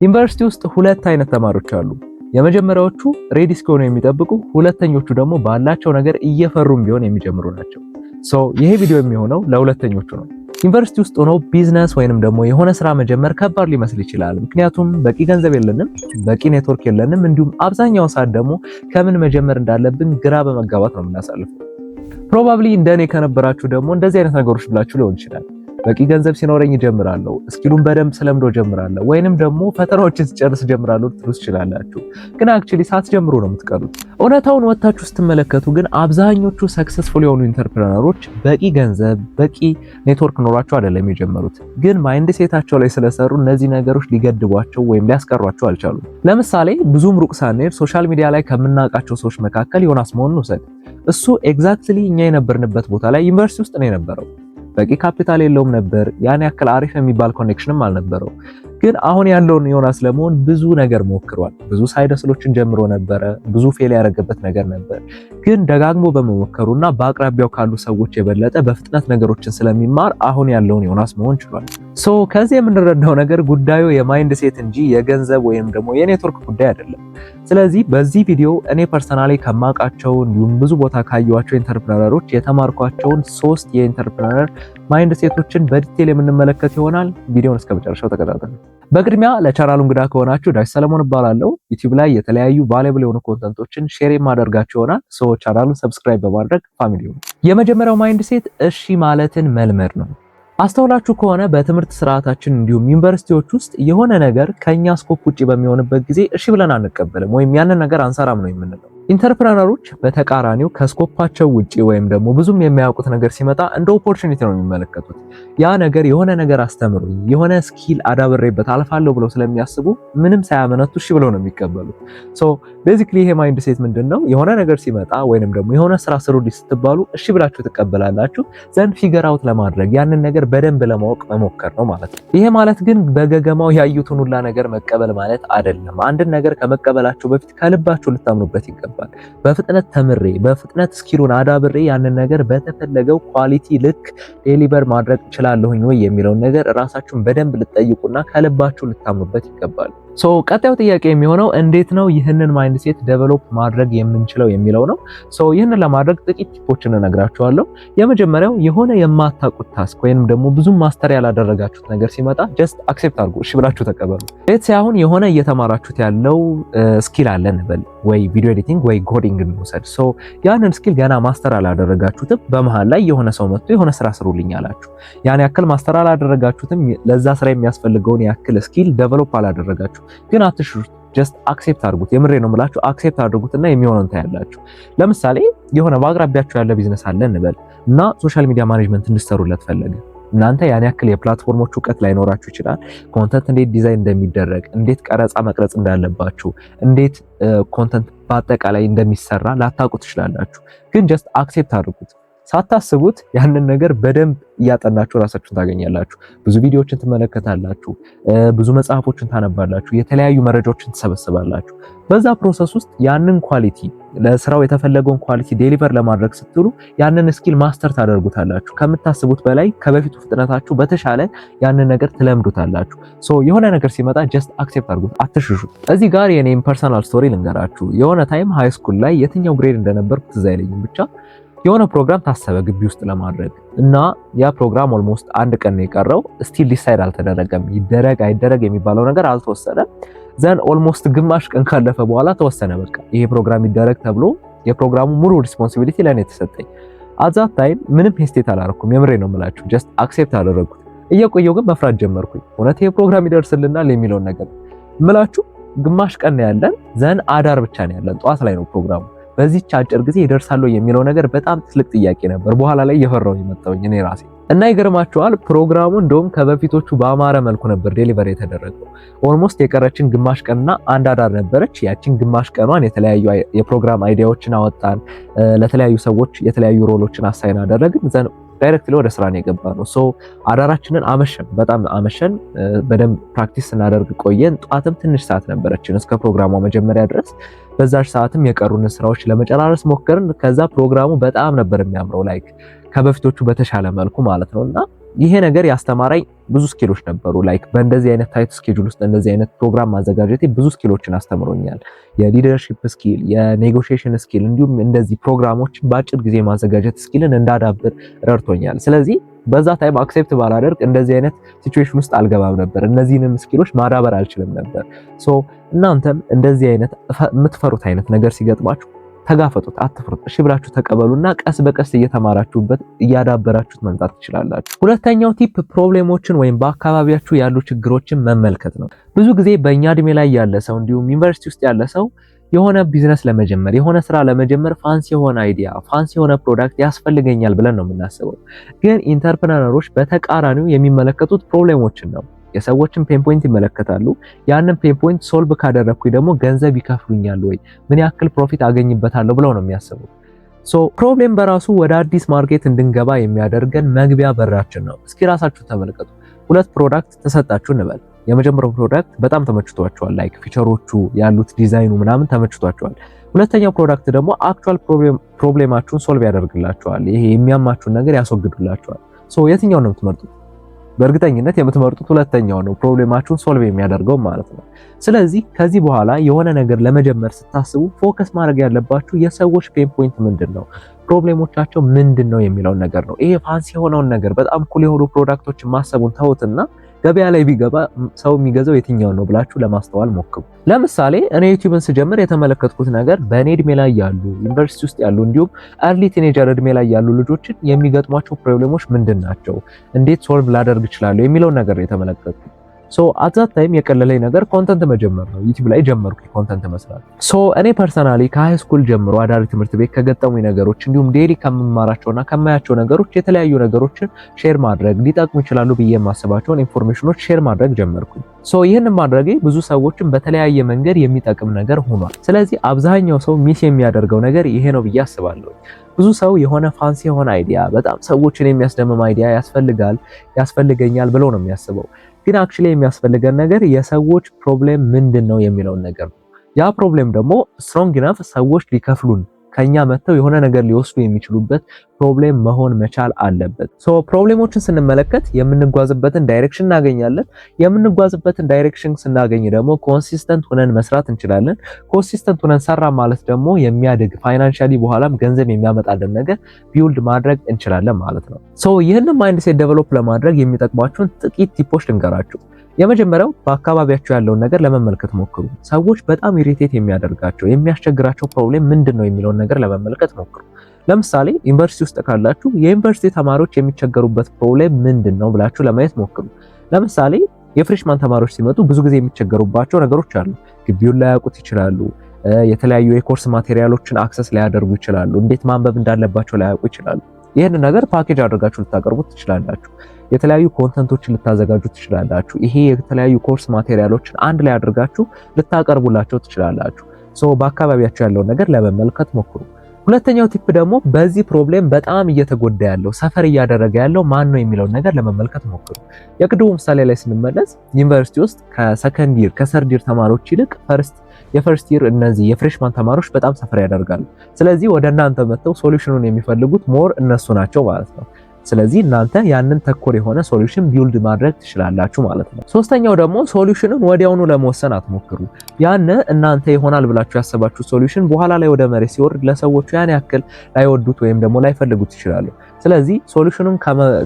ዩኒቨርሲቲ ውስጥ ሁለት አይነት ተማሪዎች አሉ። የመጀመሪያዎቹ ሬዲ እስኪሆኑ የሚጠብቁ፣ ሁለተኞቹ ደግሞ ባላቸው ነገር እየፈሩም ቢሆን የሚጀምሩ ናቸው። ይሄ ቪዲዮ የሚሆነው ለሁለተኞቹ ነው። ዩኒቨርሲቲ ውስጥ ሆኖ ቢዝነስ ወይንም ደግሞ የሆነ ስራ መጀመር ከባድ ሊመስል ይችላል። ምክንያቱም በቂ ገንዘብ የለንም፣ በቂ ኔትወርክ የለንም፣ እንዲሁም አብዛኛውን ሰዓት ደግሞ ከምን መጀመር እንዳለብን ግራ በመጋባት ነው የምናሳልፈው። ፕሮባብሊ እንደኔ ከነበራችሁ ደግሞ እንደዚህ አይነት ነገሮች ብላችሁ ሊሆን ይችላል። በቂ ገንዘብ ሲኖረኝ እጀምራለሁ፣ ስኪሉን በደንብ ስለምዶ እጀምራለሁ፣ ወይንም ደግሞ ፈተናዎችን ስጨርስ እጀምራለሁ ትሉስ ትችላላችሁ። ግን አክቹሊ ሳትጀምሩ ነው የምትቀሩት። እውነታውን ወጣችሁ ስትመለከቱ ግን አብዛኞቹ ሰክሰስፉል የሆኑ ኢንተርፕረነሮች በቂ ገንዘብ፣ በቂ ኔትወርክ ኖሯቸው አይደለም የጀመሩት። ግን ማይንድ ሴታቸው ላይ ስለሰሩ እነዚህ ነገሮች ሊገድቧቸው ወይም ሊያስቀሯቸው አልቻሉም። ለምሳሌ ብዙም ሩቅ ሳንሄድ ሶሻል ሚዲያ ላይ ከምናውቃቸው ሰዎች መካከል ዮናስ መሆኑን ውሰድ። እሱ ኤግዛክትሊ እኛ የነበርንበት ቦታ ላይ ዩኒቨርሲቲ ውስጥ ነው የነበረው። በቂ ካፒታል የለውም ነበር። ያን ያክል አሪፍ የሚባል ኮኔክሽንም አልነበረው። ግን አሁን ያለውን ዮናስ ለመሆን ብዙ ነገር ሞክሯል። ብዙ ሳይድ ሃስሎችን ጀምሮ ነበረ። ብዙ ፌል ያደረገበት ነገር ነበር። ግን ደጋግሞ በመሞከሩና በአቅራቢያው ካሉ ሰዎች የበለጠ በፍጥነት ነገሮችን ስለሚማር አሁን ያለውን ዮናስ መሆን ችሏል። ከዚህ የምንረዳው ነገር ጉዳዩ የማይንድ ሴት እንጂ የገንዘብ ወይም ደግሞ የኔትወርክ ጉዳይ አይደለም። ስለዚህ በዚህ ቪዲዮ እኔ ፐርሰናሊ ከማውቃቸው እንዲሁም ብዙ ቦታ ካየኋቸው ኢንተርፕረነሮች የተማርኳቸውን 3 የኢንተርፕረነር ማይንድ ሴቶችን በዲቴል የምንመለከት ይሆናል። ቪዲዮውን እስከ መጨረሻው ተከታተሉ። በቅድሚያ ለቻናሉ እንግዳ ከሆናችሁ ዳሽ ሰለሞን እባላለሁ። ዩቲዩብ ላይ የተለያዩ ቫልዩብል የሆኑ ኮንተንቶችን ሼር የማደርጋችሁ ይሆናል። ቻናሉን ሰብስክራይብ በማድረግ ፋሚሊ ሁኑ። የመጀመሪያው ማይንድ ሴት እሺ ማለትን መልመድ ነው። አስተውላችሁ ከሆነ በትምህርት ስርዓታችን እንዲሁም ዩኒቨርሲቲዎች ውስጥ የሆነ ነገር ከኛ ስኮፕ ውጪ በሚሆንበት ጊዜ እሺ ብለን አንቀበልም ወይም ያንን ነገር አንሰራም ነው የምንለው። ኢንተርፕረነሮች በተቃራኒው ከስኮፓቸው ውጪ ወይም ደግሞ ብዙም የሚያውቁት ነገር ሲመጣ እንደ ኦፖርቹኒቲ ነው የሚመለከቱት። ያ ነገር የሆነ ነገር አስተምሩኝ፣ የሆነ ስኪል አዳብሬበት አልፋለሁ ብለው ስለሚያስቡ ምንም ሳያመነቱ እሺ ብለው ነው የሚቀበሉት። ቤዚክሊ ይሄ ማይንድ ሴት ምንድነው? የሆነ ነገር ሲመጣ ወይንም ደግሞ የሆነ ስራ ስሩልኝ ስትባሉ እሺ ብላችሁ ትቀበላላችሁ። ዘንድ ፊገር አውት ለማድረግ ያንን ነገር በደንብ ለማወቅ መሞከር ነው ማለት ነው። ይሄ ማለት ግን በገገማው ያዩትን ሁላ ነገር መቀበል ማለት አይደለም። አንድን ነገር ከመቀበላችሁ በፊት ከልባችሁ ልታምኑበት ይገባል። በፍጥነት ተምሬ በፍጥነት ስኪሉን አዳብሬ ያንን ነገር በተፈለገው ኳሊቲ ልክ ዴሊቨር ማድረግ እችላለሁኝ ወይ የሚለውን ነገር ራሳችሁን በደንብ ልትጠይቁና ከልባችሁ ልታምኑበት ይገባል። ቀጣዩ ጥያቄ የሚሆነው እንዴት ነው ይህንን ማይንድ ሴት ዴቨሎፕ ማድረግ የምንችለው የሚለው ነው። ይህንን ለማድረግ ጥቂት ቲፖችን እነግራችኋለሁ። የመጀመሪያው የሆነ የማታውቁት ታስክ ወይንም ደግሞ ብዙም ማስተር ያላደረጋችሁት ነገር ሲመጣ ጀስት አክሴፕት አድርጉ፣ እሺ ብላችሁ ተቀበሉ። ሌትስ ሴይ አሁን የሆነ እየተማራችሁት ያለው ስኪል አለ እንበል፣ ወይ ቪዲዮ ኤዲቲንግ ወይ ኮዲንግ እንውሰድ። ያንን ስኪል ገና ማስተር አላደረጋችሁትም። በመሃል ላይ የሆነ ሰው መጥቶ የሆነ ስራ ስሩልኝ አላችሁ። ያን ያክል ማስተር አላደረጋችሁትም። ለዛ ስራ የሚያስፈልገውን ያክል ስኪል ዴቨሎፕ አላደረጋችሁ ግን አትሽሩት። ጀስት አክሴፕት አድርጉት። የምሬ ነው የምላችሁ፣ አክሴፕት አድርጉትና የሚሆነውን ታያላችሁ። ለምሳሌ የሆነ በአቅራቢያችሁ ያለ ቢዝነስ አለ እንበል እና ሶሻል ሚዲያ ማኔጅመንት እንድትሰሩለት ፈለገ። እናንተ ያን ያክል የፕላትፎርሞች እውቀት ላይኖራችሁ ይችላል። ኮንተንት እንዴት ዲዛይን እንደሚደረግ፣ እንዴት ቀረጻ መቅረጽ እንዳለባችሁ፣ እንዴት ኮንተንት በአጠቃላይ እንደሚሰራ ላታውቁ ትችላላችሁ። ግን ጀስት አክሴፕት አድርጉት። ሳታስቡት ያንን ነገር በደንብ እያጠናችሁ ራሳችሁን ታገኛላችሁ። ብዙ ቪዲዮዎችን ትመለከታላችሁ፣ ብዙ መጽሐፎችን ታነባላችሁ፣ የተለያዩ መረጃዎችን ትሰበስባላችሁ። በዛ ፕሮሰስ ውስጥ ያንን ኳሊቲ ለስራው የተፈለገውን ኳሊቲ ዴሊቨር ለማድረግ ስትሉ ያንን ስኪል ማስተር ታደርጉታላችሁ። ከምታስቡት በላይ ከበፊቱ ፍጥነታችሁ በተሻለ ያንን ነገር ትለምዱታላችሁ። የሆነ ነገር ሲመጣ ጀስት አክሴፕት አድርጉት፣ አትሽሹ። እዚህ ጋር የኔም ፐርሰናል ስቶሪ ልንገራችሁ። የሆነ ታይም ሃይ ስኩል ላይ የትኛው ግሬድ እንደነበርኩ ትዝ አይለኝም፣ ብቻ የሆነ ፕሮግራም ታሰበ ግቢ ውስጥ ለማድረግ እና ያ ፕሮግራም ኦልሞስት አንድ ቀን ነው የቀረው። ስቲል ዲሳይድ አልተደረገም። ይደረግ አይደረግ የሚባለው ነገር አልተወሰነም። ዘን ኦልሞስት ግማሽ ቀን ካለፈ በኋላ ተወሰነ። በቃ ይሄ ፕሮግራም ይደረግ ተብሎ የፕሮግራሙ ሙሉ ሪስፖንሲቢሊቲ ለኔ ተሰጠኝ። አዛት ታይም ምንም ሄስቴት አላረኩም። የምሬ ነው የምላችሁ። ጀስት አክሴፕት አደረኩት። እየቆየው ግን መፍራት ጀመርኩኝ። እውነት ይሄ ፕሮግራም ይደርስልናል የሚለውን ነገር ምላችሁ። ግማሽ ቀን ነው ያለን። ዘን አዳር ብቻ ነው ያለን። ጠዋት ላይ ነው ፕሮግራሙ። በዚህች አጭር ጊዜ ይደርሳል የሚለው ነገር በጣም ትልቅ ጥያቄ ነበር። በኋላ ላይ እየፈራሁ የመጣሁኝ እኔ ራሴ እና ይገርማችኋል፣ ፕሮግራሙ እንደውም ከበፊቶቹ በአማረ መልኩ ነበር ዴሊቨር የተደረገው። ኦልሞስት የቀረችን ግማሽ ቀንና አንድ አዳር ነበረች። ያችን ግማሽ ቀኗን የተለያዩ የፕሮግራም አይዲያዎችን አወጣን፣ ለተለያዩ ሰዎች የተለያዩ ሮሎችን አሳይን አደረግን። ዘን ዳይሬክትሊ ወደ ስራ ነው የገባነው። አዳራችንን አመሸን፣ በጣም አመሸን። በደንብ ፕራክቲስ ስናደርግ ቆየን። ጧትም ትንሽ ሰዓት ነበረችን እስከ ፕሮግራሙ መጀመሪያ ድረስ። በዛች ሰዓትም የቀሩን ስራዎች ለመጨራረስ ሞከርን። ከዛ ፕሮግራሙ በጣም ነበር የሚያምረው፣ ላይክ ከበፊቶቹ በተሻለ መልኩ ማለት ነውና ይሄ ነገር ያስተማረኝ ብዙ ስኪሎች ነበሩ። ላይክ በእንደዚህ አይነት ታይት ስኬጁል ውስጥ እንደዚህ አይነት ፕሮግራም ማዘጋጀቴ ብዙ ስኪሎችን አስተምሮኛል። የሊደርሺፕ ስኪል፣ የኔጎሺዬሽን ስኪል እንዲሁም እንደዚህ ፕሮግራሞችን በአጭር ጊዜ ማዘጋጀት ስኪልን እንዳዳብር ረድቶኛል። ስለዚህ በዛ ታይም አክሴፕት ባላደርግ እንደዚህ አይነት ሲቹዌሽን ውስጥ አልገባም ነበር። እነዚህንም ስኪሎች ማዳበር አልችልም ነበር። ሶ እናንተም እንደዚህ አይነት የምትፈሩት አይነት ነገር ሲገጥማችሁ ተጋፈጡት፣ አትፍሩት። እሺ ብላችሁ ተቀበሉና ቀስ በቀስ እየተማራችሁበት እያዳበራችሁት መምጣት ትችላላችሁ። ሁለተኛው ቲፕ ፕሮብሌሞችን ወይም በአካባቢያችሁ ያሉ ችግሮችን መመልከት ነው። ብዙ ጊዜ በእኛ እድሜ ላይ ያለ ሰው እንዲሁም ዩኒቨርሲቲ ውስጥ ያለ ሰው የሆነ ቢዝነስ ለመጀመር የሆነ ስራ ለመጀመር ፋንሲ የሆነ አይዲያ ፋንሲ የሆነ ፕሮዳክት ያስፈልገኛል ብለን ነው የምናስበው። ግን ኢንተርፕረነሮች በተቃራኒው የሚመለከቱት ፕሮብሌሞችን ነው። የሰዎችን ፔን ፖይንት ይመለከታሉ። ያንን ፔን ፖይንት ሶልቭ ካደረኩኝ ደግሞ ገንዘብ ይከፍሉኛል ወይ ምን ያክል ፕሮፊት አገኝበታለሁ ብለው ነው የሚያስቡት። ሶ ፕሮብሌም በራሱ ወደ አዲስ ማርኬት እንድንገባ የሚያደርገን መግቢያ በራችን ነው። እስኪ ራሳችሁ ተመልከቱ። ሁለት ፕሮዳክት ተሰጣችሁ እንበል። የመጀመሪያው ፕሮዳክት በጣም ተመችቷቸዋል፣ ላይክ ፊቸሮቹ ያሉት ዲዛይኑ ምናምን ተመችቷቸዋል። ሁለተኛው ፕሮዳክት ደግሞ አክቹዋል ፕሮብሌማችሁን ሶልቭ ያደርግላችኋል። ይሄ የሚያማችሁን ነገር ያስወግዱላችኋል። ሶ የትኛውን ነው የምትመርጡት? በእርግጠኝነት የምትመርጡት ሁለተኛው ነው፣ ፕሮብሌማችሁን ሶልቭ የሚያደርገው ማለት ነው። ስለዚህ ከዚህ በኋላ የሆነ ነገር ለመጀመር ስታስቡ ፎከስ ማድረግ ያለባችሁ የሰዎች ፔን ፖይንት ምንድነው፣ ፕሮብሌሞቻቸው ምንድነው የሚለውን ነገር ነው። ይሄ ፋንሲ የሆነውን ነገር በጣም ኩል የሆኑ ፕሮዳክቶችን ማሰቡን ተውትና ገበያ ላይ ቢገባ ሰው የሚገዛው የትኛው ነው ብላችሁ ለማስተዋል ሞክሩ። ለምሳሌ እኔ ዩቲዩብን ስጀምር የተመለከትኩት ነገር በእኔ እድሜ ላይ ያሉ ዩኒቨርሲቲ ውስጥ ያሉ እንዲሁም አርሊ ቲኔጀር እድሜ ላይ ያሉ ልጆችን የሚገጥሟቸው ፕሮብሌሞች ምንድን ናቸው፣ እንዴት ሶልቭ ላደርግ እችላለሁ የሚለውን ነገር የተመለከትኩት። ሶ አት ዛት ታይም የቀለለኝ ነገር ኮንተንት መጀመር ነው። ዩቲዩብ ላይ ጀመርኩ ኮንተንት መስራት። ሶ እኔ ፐርሰናሊ ከሃይ ስኩል ጀምሮ አዳሪ ትምህርት ቤት ከገጠሙኝ ነገሮች እንዲሁም ዴሊ ከመማራቸውና ከማያቸው ነገሮች የተለያዩ ነገሮችን ሼር ማድረግ ሊጠቅሙ ይችላሉ ብዬ የማስባቸውን ኢንፎርሜሽኖች ሼር ማድረግ ጀመርኩኝ። ሶ ይህንን ማድረጌ ብዙ ሰዎችን በተለያየ መንገድ የሚጠቅም ነገር ሆኗል። ስለዚህ አብዛኛው ሰው ሚስ የሚያደርገው ነገር ይሄ ነው ብዬ አስባለሁ። ብዙ ሰው የሆነ ፋንሲ የሆነ አይዲያ በጣም ሰዎችን የሚያስደምም አይዲያ ያስፈልገኛል ብሎ ነው የሚያስበው። ግን አክቹሊ የሚያስፈልገን ነገር የሰዎች ፕሮብሌም ምንድነው የሚለውን ነገር ነው። ያ ፕሮብሌም ደግሞ ስትሮንግ ኢነፍ ሰዎች ሊከፍሉን ከኛ መተው የሆነ ነገር ሊወስዱ የሚችሉበት ፕሮብሌም መሆን መቻል አለበት። ሶ ፕሮብሌሞችን ስንመለከት የምንጓዝበትን ዳይሬክሽን እናገኛለን። የምንጓዝበትን ዳይሬክሽን ስናገኝ ደግሞ ኮንሲስተንት ሆነን መስራት እንችላለን። ኮንሲስተንት ሆነን ሰራ ማለት ደግሞ የሚያድግ ፋይናንሻሊ በኋላም ገንዘብ የሚያመጣልን ነገር ቢውልድ ማድረግ እንችላለን ማለት ነው። ሶ ይህንን ማይንድ ሴት ዴቨሎፕ ለማድረግ የሚጠቅሟችሁን ጥቂት ቲፖች ልንገራችሁ። የመጀመሪያው በአካባቢያችሁ ያለውን ነገር ለመመልከት ሞክሩ። ሰዎች በጣም ኢሪቴት የሚያደርጋቸው የሚያስቸግራቸው ፕሮብሌም ምንድነው የሚለውን ነገር ለመመልከት ሞክሩ። ለምሳሌ ዩኒቨርሲቲ ውስጥ ካላችሁ የዩኒቨርሲቲ ተማሪዎች የሚቸገሩበት ፕሮብሌም ምንድነው ብላችሁ ለማየት ሞክሩ። ለምሳሌ የፍሬሽማን ተማሪዎች ሲመጡ ብዙ ጊዜ የሚቸገሩባቸው ነገሮች አሉ። ግቢውን ላያውቁት ይችላሉ። የተለያዩ የኮርስ ማቴሪያሎችን አክሰስ ላያደርጉ ይችላሉ። እንዴት ማንበብ እንዳለባቸው ላያውቁ ይችላሉ። ይህን ነገር ፓኬጅ አድርጋችሁ ልታቀርቡት ትችላላችሁ። የተለያዩ ኮንተንቶችን ልታዘጋጁ ትችላላችሁ። ይሄ የተለያዩ ኮርስ ማቴሪያሎችን አንድ ላይ አድርጋችሁ ልታቀርቡላቸው ትችላላችሁ። ሶ በአካባቢያችሁ ያለውን ነገር ለመመልከት ሞክሩ። ሁለተኛው ቲፕ ደግሞ በዚህ ፕሮብሌም በጣም እየተጎዳ ያለው ሰፈር እያደረገ ያለው ማን ነው የሚለውን ነገር ለመመልከት ሞክሩ። የቅድሙ ምሳሌ ላይ ስንመለስ ዩኒቨርሲቲ ውስጥ ከሰከንድ ይር ከሰርድ ይር ተማሪዎች ይልቅ የፈርስት ይር እነዚህ የፍሬሽማን ተማሪዎች በጣም ሰፈር ያደርጋሉ። ስለዚህ ወደ እናንተ መጥተው ሶሉሽኑን የሚፈልጉት ሞር እነሱ ናቸው ማለት ነው። ስለዚህ እናንተ ያንን ተኮር የሆነ ሶሉሽን ቢውልድ ማድረግ ትችላላችሁ ማለት ነው። ሶስተኛው ደግሞ ሶሉሽኑን ወዲያውኑ ለመወሰን አትሞክሩ። ያን እናንተ ይሆናል ብላችሁ ያሰባችሁ ሶሉሽን በኋላ ላይ ወደ መሬት ሲወርድ ለሰዎቹ ያን ያክል ላይወዱት ወይም ደግሞ ላይፈልጉት ይችላሉ። ስለዚህ ሶሉሽኑን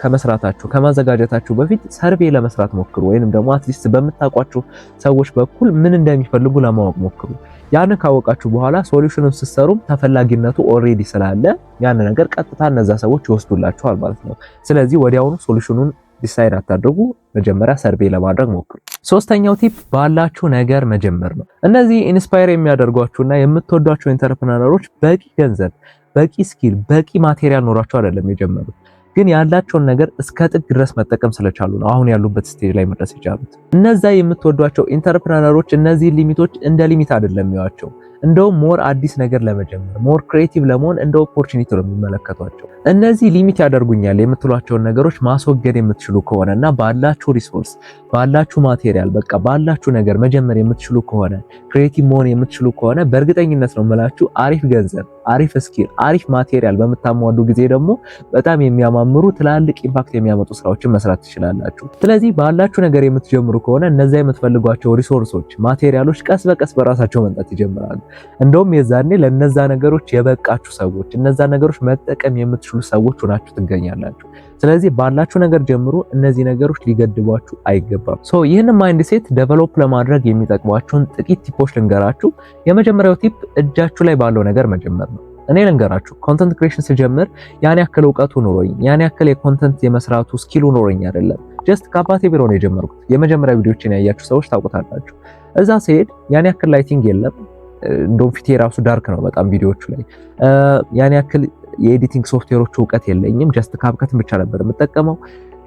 ከመስራታችሁ ከማዘጋጀታችሁ በፊት ሰርቬይ ለመስራት ሞክሩ፣ ወይንም ደግሞ አትሊስት በምታውቋቸው ሰዎች በኩል ምን እንደሚፈልጉ ለማወቅ ሞክሩ። ያን ካወቃችሁ በኋላ ሶሉሽኑን ስትሰሩም ተፈላጊነቱ ኦሬዲ ስላለ ያን ነገር ቀጥታ እነዛ ሰዎች ይወስዱላችኋል ማለት ነው። ስለዚህ ወዲያውኑ ሶሉሽኑን ዲሳይድ አታድርጉ፣ መጀመሪያ ሰርቬይ ለማድረግ ሞክሩ። ሶስተኛው ቲፕ ባላችሁ ነገር መጀመር ነው። እነዚህ ኢንስፓየር የሚያደርጓችሁና የምትወዷቸው ኢንተርፕረነሮች በቂ ገንዘብ፣ በቂ ስኪል፣ በቂ ማቴሪያል ኖሯቸው አይደለም የጀመሩት፣ ግን ያላቸውን ነገር እስከ ጥግ ድረስ መጠቀም ስለቻሉ ነው አሁን ያሉበት ስቴጅ ላይ መድረስ የቻሉት። እነዛ የምትወዷቸው ኢንተርፕረነሮች እነዚህ ሊሚቶች እንደ ሊሚት አይደለም የሚያዩዋቸው፣ እንደውም ሞር አዲስ ነገር ለመጀመር ሞር ክሬቲቭ ለመሆን እንደ ኦፖርቹኒቲ ነው የሚመለከቷቸው። እነዚህ ሊሚት ያደርጉኛል የምትሏቸውን ነገሮች ማስወገድ የምትችሉ ከሆነና ባላችሁ ሪሶርስ፣ ባላችሁ ማቴሪያል፣ በቃ ባላችሁ ነገር መጀመር የምትችሉ ከሆነ ክሬቲቭ መሆን የምትችሉ ከሆነ በእርግጠኝነት ነው የምላችሁ አሪፍ ገንዘብ፣ አሪፍ ስኪል፣ አሪፍ ማቴሪያል በምታሟዱ ጊዜ ደግሞ በጣም የሚያማምሩ ትላልቅ ኢምፓክት የሚያመጡ ስራዎችን መስራት ትችላላችሁ። ስለዚህ ባላችሁ ነገር የምትጀምሩ ከሆነ እነዛ የምትፈልጓቸው ሪሶርሶች፣ ማቴሪያሎች ቀስ በቀስ በራሳቸው መምጣት ይጀምራሉ። እንደውም የዛኔ ለነዛ ነገሮች የበቃችሁ ሰዎች፣ እነዛ ነገሮች መጠቀም የምትችሉ ሰዎች ሆናችሁ ትገኛላችሁ። ስለዚህ ባላችሁ ነገር ጀምሩ። እነዚህ ነገሮች ሊገድቧችሁ አይገባም። ይህንን ማይንድ ሴት ዴቨሎፕ ለማድረግ የሚጠቅሟችሁን ጥቂት ቲፖች ልንገራችሁ። የመጀመሪያው ቲፕ እጃችሁ ላይ ባለው ነገር መጀመር ነው። እኔ ልንገራችሁ፣ ኮንተንት ክሬሽን ስጀምር ያን ያክል እውቀቱ ኖሮኝ ያን ያክል የኮንተንት የመስራቱ ስኪሉ ኖሮኝ አይደለም። ጀስት ከአባቴ ቢሮ ነው የጀመርኩት። የመጀመሪያ ቪዲዮችን ያያችሁ ሰዎች ታውቁታላችሁ። እዛ ሲሄድ ያን ያክል ላይቲንግ የለም። እንደውም ፊቴ ራሱ ዳርክ ነው በጣም ቪዲዮቹ ላይ። ያን ያክል የኤዲቲንግ ሶፍትዌሮቹ እውቀት የለኝም። ጀስት ካፕከትን ብቻ ነበር የምጠቀመው።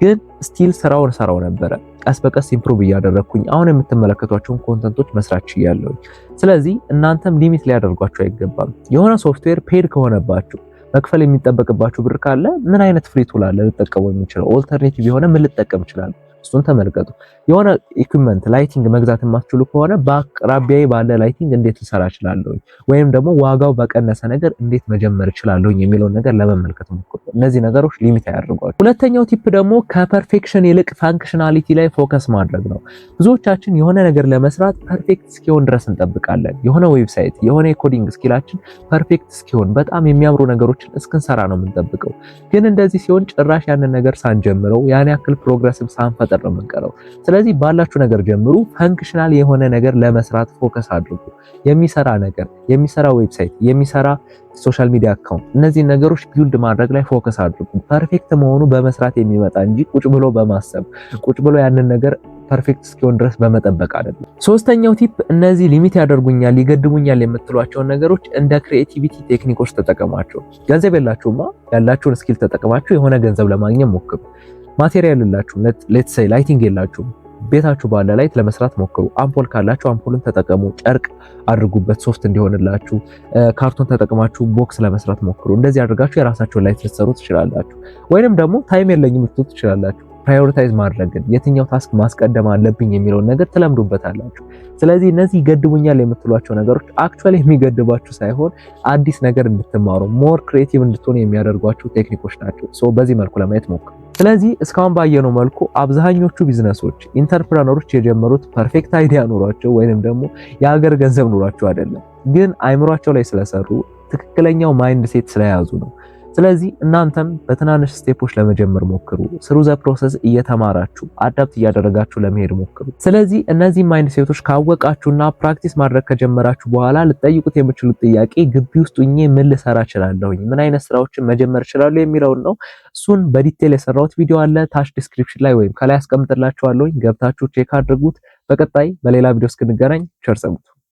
ግን ስቲል ስራውን ሰራው ነበረ። ቀስ በቀስ ኢምፕሩቭ እያደረኩኝ አሁን የምትመለከቷቸውን ኮንተንቶች መስራት ችያለሁ። ስለዚህ እናንተም ሊሚት ሊያደርጓችሁ አይገባም። የሆነ ሶፍትዌር ፔድ ከሆነባችሁ መክፈል የሚጠበቅባችሁ ብር ካለ ምን አይነት ፍሪ ቱል አለ ልጠቀመው የሚችለው? ኦልተርኔቲቭ የሆነ ምን ልጠቀም ይችላል? እሱን ተመልከቱ። የሆነ ኢኩዊፕመንት ላይቲንግ መግዛት የማትችሉ ከሆነ በአቅራቢያዬ ባለ ላይቲንግ እንዴት ልሰራ እችላለሁ፣ ወይም ደግሞ ዋጋው በቀነሰ ነገር እንዴት መጀመር እችላለሁ የሚለውን ነገር ለመመልከት ሞክሩ። እነዚህ ነገሮች ሊሚት አያደርጓችሁ። ሁለተኛው ቲፕ ደግሞ ከፐርፌክሽን ይልቅ ፋንክሽናሊቲ ላይ ፎከስ ማድረግ ነው። ብዙዎቻችን የሆነ ነገር ለመስራት ፐርፌክት እስኪሆን ድረስ እንጠብቃለን። የሆነ ዌብሳይት፣ የሆነ የኮዲንግ ስኪላችን ፐርፌክት እስኪሆን በጣም የሚያምሩ ነገሮችን እስክንሰራ ነው የምንጠብቀው። ግን እንደዚህ ሲሆን ጭራሽ ያንን ነገር ሳንጀምረው ያን ያክል ፕሮግረስም ሳንፈጥር ነው የምንቀረው። ስለዚህ ባላችሁ ነገር ጀምሩ። ፈንክሽናል የሆነ ነገር ለመስራት ፎከስ አድርጉ። የሚሰራ ነገር፣ የሚሰራ ዌብሳይት፣ የሚሰራ ሶሻል ሚዲያ አካውንት፣ እነዚህ ነገሮች ቢልድ ማድረግ ላይ ፎከስ አድርጉ። ፐርፌክት መሆኑ በመስራት የሚመጣ እንጂ ቁጭ ብሎ በማሰብ ቁጭ ብሎ ያንን ነገር ፐርፌክት እስኪሆን ድረስ በመጠበቅ አይደለም። ሶስተኛው ቲፕ እነዚህ ሊሚት ያደርጉኛል፣ ይገድቡኛል የምትሏቸውን ነገሮች እንደ ክሪኤቲቪቲ ቴክኒኮች ተጠቀሟቸው። ገንዘብ የላችሁማ፣ ያላችሁን ስኪል ተጠቅማችሁ የሆነ ገንዘብ ለማግኘት ሞክሩ። ማቴሪያል የላችሁም፣ ሌትስ ሴይ ላይቲንግ የላችሁም፣ ቤታችሁ ባለ ላይት ለመስራት ሞክሩ። አምፖል ካላችሁ አምፖልን ተጠቀሙ፣ ጨርቅ አድርጉበት ሶፍት እንዲሆንላችሁ። ካርቶን ተጠቅማችሁ ቦክስ ለመስራት ሞክሩ። እንደዚህ አድርጋችሁ የራሳችሁን ላይት ልትሰሩ ትችላላችሁ። ወይንም ደግሞ ታይም የለኝም ልትሉ ትችላላችሁ። ፕራዮሪታይዝ ማድረግን የትኛው ታስክ ማስቀደም አለብኝ የሚለውን ነገር ትለምዱበታላችሁ። ስለዚህ እነዚህ ይገድቡኛል የምትሏቸው ነገሮች አክቹአሊ የሚገድባችሁ ሳይሆን አዲስ ነገር እንድትማሩ ሞር ክሬቲቭ እንድትሆኑ የሚያደርጓችሁ ቴክኒኮች ናቸው። በዚህ መልኩ ለማየት ሞክሩ። ስለዚህ እስካሁን ባየነው መልኩ አብዛኞቹ ቢዝነሶች፣ ኢንተርፕረነሮች የጀመሩት ፐርፌክት አይዲያ ኑሯቸው ወይንም ደግሞ የሀገር ገንዘብ ኑሯቸው አይደለም፣ ግን አይምሯቸው ላይ ስለሰሩ ትክክለኛው ማይንድ ሴት ስለያዙ ነው። ስለዚህ እናንተም በትናንሽ ስቴፖች ለመጀመር ሞክሩ። ስሩ ዘ ፕሮሰስ እየተማራችሁ አዳፕት እያደረጋችሁ ለመሄድ ሞክሩ። ስለዚህ እነዚህ ማይንድ ሴቶች ካወቃችሁና ፕራክቲስ ማድረግ ከጀመራችሁ በኋላ ልትጠይቁት የምትችሉት ጥያቄ ግቢ ውስጥ ሆኜ ምን ልሰራ እችላለሁኝ፣ ምን አይነት ስራዎችን መጀመር እችላለሁ የሚለውን ነው። እሱን በዲቴል የሰራሁት ቪዲዮ አለ ታች ዲስክሪፕሽን ላይ ወይም ከላይ አስቀምጥላችኋለሁኝ። ገብታችሁ ቼክ አድርጉት። በቀጣይ በሌላ ቪዲዮ እስክንገናኝ ቸር ሰንብቱ።